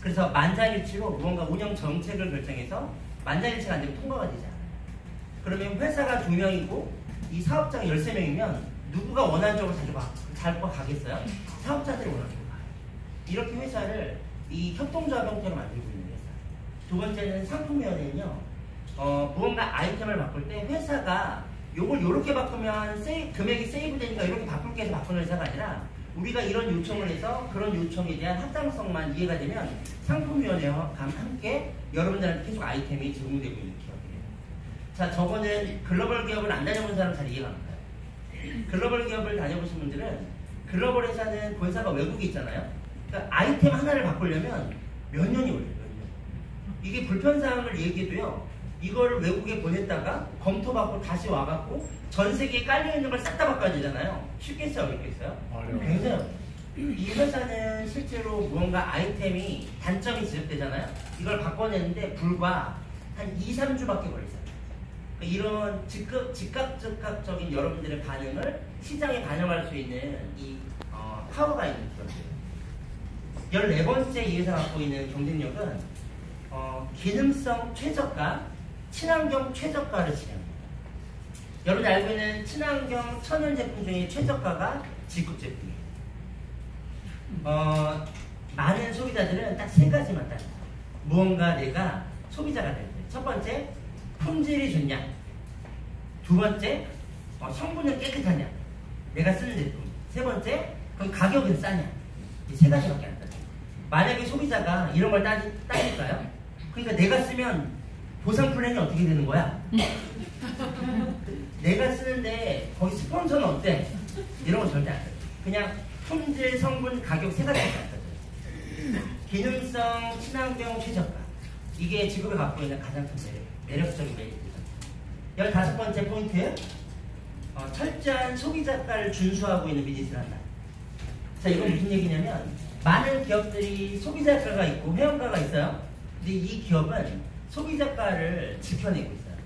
그래서 만장일치로 무언가 운영 정책을 결정해서 만장일치가 안 되면 통과가 되지 않아요. 그러면 회사가 2명이고 이 사업자가 13명이면 누구가 원하는 쪽으로 잘 가겠어요? 사업자들이 원하는 쪽으로 가요. 이렇게 회사를 이 협동조합 형태로 만들고 있는 회사. 두 번째는 상품위원회는요. 무언가 아이템을 바꿀 때 회사가 요걸 요렇게 바꾸면 금액이 세이브 되니까 이렇게 바꿀게 해서 바꾸는 회사가 아니라, 우리가 이런 요청을 해서 그런 요청에 대한 합당성만 이해가 되면 상품위원회와 함께 여러분들한테 계속 아이템이 제공되고 있는 기업이에요. 자, 저거는 글로벌 기업을 안 다녀본 사람 잘 이해가 안 가요. 글로벌 기업을 다녀보신 분들은 글로벌 회사는 본사가 외국에 있잖아요. 그러니까 아이템 하나를 바꾸려면 몇 년이 걸려요. 몇 년. 이게 불편사항을 얘기해도요. 이걸 외국에 보냈다가 검토받고 다시 와갖고 전 세계에 깔려있는 걸 싹 다 바꿔야 되잖아요. 쉽겠어요? 어렵겠어요? 굉장히 어려워요. 이 회사는 실제로 무언가 아이템이 단점이 지적되잖아요. 이걸 바꿔내는데 불과 한 2~3주밖에 걸렸어요. 이런 즉각적인 여러분들의 반응을 시장에 반영할 수 있는 이 파워가 있는 기업이에요. 14번째 이 회사가 갖고 있는 경쟁력은 기능성 최저가, 친환경 최저가를 진행합니다. 여러분 알고 있는 친환경 천연 제품 중에 최저가가 G급 제품이에요. 많은 소비자들은 딱 세 가지만 따져요. 무언가 내가 소비자가 될 때. 첫 번째, 품질이 좋냐. 두 번째, 성분은 깨끗하냐. 내가 쓰는 제품. 세 번째, 그럼 가격은 싸냐. 이 세 가지밖에 안 따져요. 만약에 소비자가 이런 걸 따질까요? 그러니까 내가 쓰면 보상 플랜이 어떻게 되는 거야? 내가 쓰는데 거기 스폰서는 어때? 이런 거 절대 안 따져요. 그냥 품질, 성분, 가격 세 가지밖에 안 따져요. 기능성, 친환경, 최저가. 이게 지급에 갖고 있는 가장 큰 매력적인 메리트죠. 15번째 포인트. 철저한 소비자가를 준수하고 있는 비즈니스를 한다. 자, 이건 무슨 얘기냐면 많은 기업들이 소비자가가 있고 회원가가 있어요. 근데 이 기업은 소비자가를 지켜내고 있어요.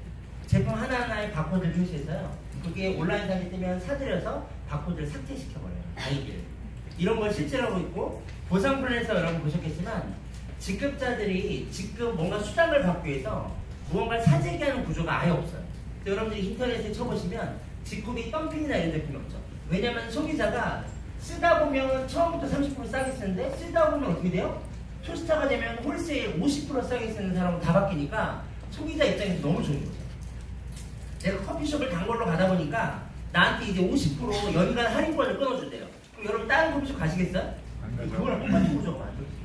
제품 하나하나에 바코드를 표시해서요. 그게 온라인 상에 뜨면 사들여서 바코드를 삭제시켜버려요. 아이디를. 이런 걸 실제로 하고 있고, 보상 플랜에서 여러분 보셨겠지만 직급자들이 지금 뭔가 수당을 받기 위해서 무언가를 사재기 하는 구조가 아예 없어요. 여러분들이 인터넷에 쳐보시면 직급이 덤핑이나 이런 제품이 없죠. 왜냐면 소비자가 쓰다 보면 처음부터 30% 싸게 쓰는데 쓰다 보면 어떻게 돼요? 투스타가 되면 홀세일 50% 싸게 쓰는 사람은 다 바뀌니까 소비자 입장에서 너무 좋은 거죠. 내가 커피숍을 단골로 가다 보니까 나한테 이제 50% 연간 할인권을 끊어준대요. 그럼 여러분 다른 커피숍 가시겠어요? 그거랑 똑같은 구조가 만들어져요.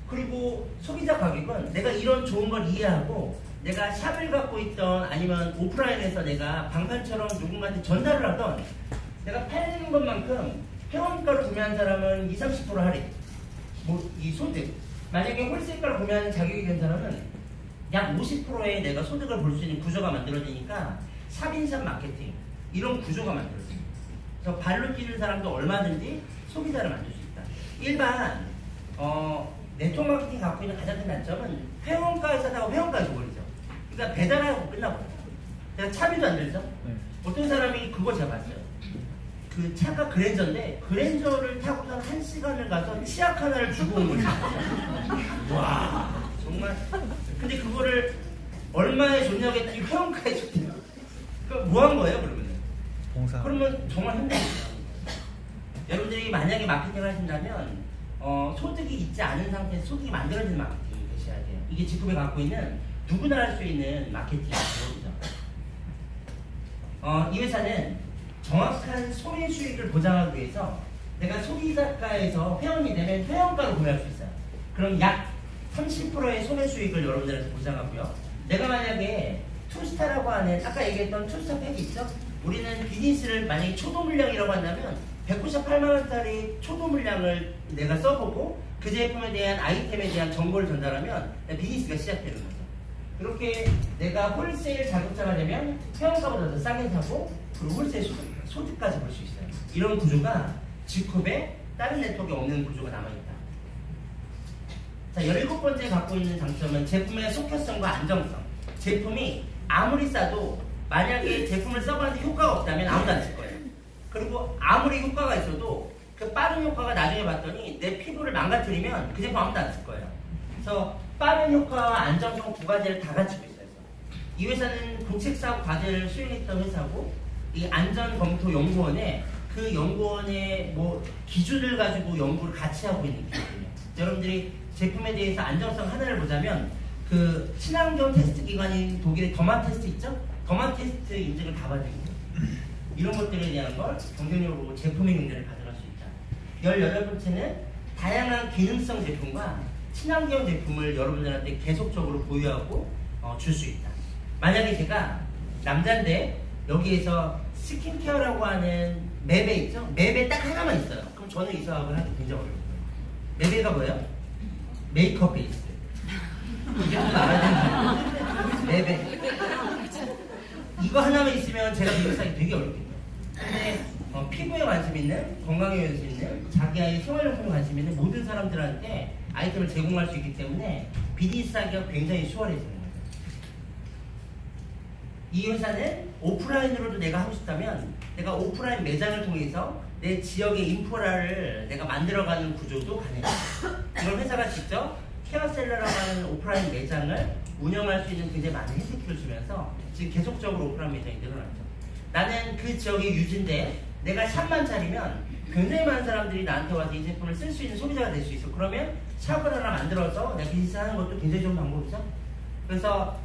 그리고 소비자 가격은 내가 이런 좋은 걸 이해하고 내가 샵을 갖고 있던 아니면 오프라인에서 내가 방판처럼 누군가한테 전달을 하던 내가 팔리는 것만큼 회원가로 구매한 사람은 20~30% 할인. 이 소득. 만약에 홀세일가로 구매하는 자격이 된 사람은 약 50%의 내가 소득을 볼 수 있는 구조가 만들어지니까 샵인샵 마케팅. 이런 구조가 만들어집니다. 그래서 발로 뛰는 사람도 얼마든지 소비자를 만들 수 있다. 일반 네트워크 마케팅이 갖고 있는 가장 큰 단점은 회원가에 사다가 회원가에 줘버리죠. 그러니까 배달하고 끝나버려요. 내가 차비도 안 들죠? 어떤 사람이 그거 제가 봤어요. 그 차가 그랜저인데 그랜저를 타고선 1시간을 가서 치약 하나를 주고 온 거죠. 와 정말. 근데 그거를 얼마에 줬냐고 했더니 회원가에 줬대요. 그럼 뭐 한 거예요 그러면? 봉사. 그러면 정말 힘들어요. 여러분들이 만약에 마케팅을 하신다면 소득이 있지 않은 상태에서 소득이 만들어지는 마케팅이 되셔야 돼요. 이게 직급에 갖고 있는 누구나 할 수 있는 마케팅의 기본이죠. 이 회사는 정확한 소매 수익을 보장하기 위해서 내가 소비자가에서 회원이 되면 회원가로 구매할 수 있어요. 그럼 약 30%의 소매 수익을 여러분들한테 보장하고요. 내가 만약에 투스타라고 하는 아까 얘기했던 투스타 팩이 있죠? 우리는 비즈니스를 만약에 초도 물량이라고 한다면 198만원짜리 초도 물량을 내가 써보고 그 제품에 대한 아이템에 대한 정보를 전달하면 비즈니스가 시작되는 거죠. 그렇게 내가 홀세일 자격자가 되면 회원가보다 더 싸게 사고 그리고 홀세일 소득까지 볼 수 있어요. 이런 구조가 G컵에 다른 네트워크에 없는 구조가 남아있다. 자, 17번째 갖고 있는 장점은 제품의 속효성과 안정성. 제품이 아무리 싸도 만약에 제품을 써봤는데 효과가 없다면 아무도 안 쓸 거예요. 그리고 아무리 효과가 있어도 그 빠른 효과가 나중에 봤더니 내 피부를 망가뜨리면 그 제품 아무도 안 쓸 거예요. 그래서 빠른 효과와 안정성 두 가지를 다 갖추고 있어요. 이 회사는 국책사업 과제를 수행했던 회사고 이 안전검토연구원에 그 연구원의 기준을 가지고 연구를 같이 하고 있는 기업이에요. 여러분들이 제품에 대해서 안정성 하나를 보자면 그 친환경 테스트 기관인 독일의 더마 테스트 있죠? 더마 테스트 인증을 다 받은 거예요. 이런 것들에 대한 걸 경쟁력으로 제품의 경쟁을 가져갈 수 있다. 18번째는 다양한 기능성 제품과 친환경 제품을 여러분들한테 계속적으로 보유하고 줄 수 있다. 만약에 제가 남자인데 여기에서 스킨케어라고 하는 맵에 있죠? 맵에 딱 하나만 있어요. 그럼 저는 이 사업을 하기 굉장히 어려워요. 맵에가 뭐예요? 메이크업 베이스. 이게 또 나가야 되는 맵에. 이거 하나만 있으면 제가 비교하기 되게 어렵거든요. 근데 피부에 관심 있는, 건강에 관심 있는, 자기의 생활용품에 관심 있는 모든 사람들한테 아이템을 제공할 수 있기 때문에 비즈니스 하기가 굉장히 수월해지는 거예요. 이 회사는 오프라인으로도 내가 하고 싶다면 내가 오프라인 매장을 통해서 내 지역의 인프라를 내가 만들어가는 구조도 가능해요. 이런 회사가 직접 케어셀러라고 하는 오프라인 매장을 운영할 수 있는 굉장히 많은 혜택을 주면서 지금 계속적으로 오프라인 매장이 늘어났죠. 나는 그 지역의 유지인데 내가 샵만 차리면 굉장히 많은 사람들이 나한테 와서 이 제품을 쓸 수 있는 소비자가 될 수 있어. 그러면 샵을 하나 만들어서 내가 비즈니스 하는 것도 굉장히 좋은 방법이죠. 그래서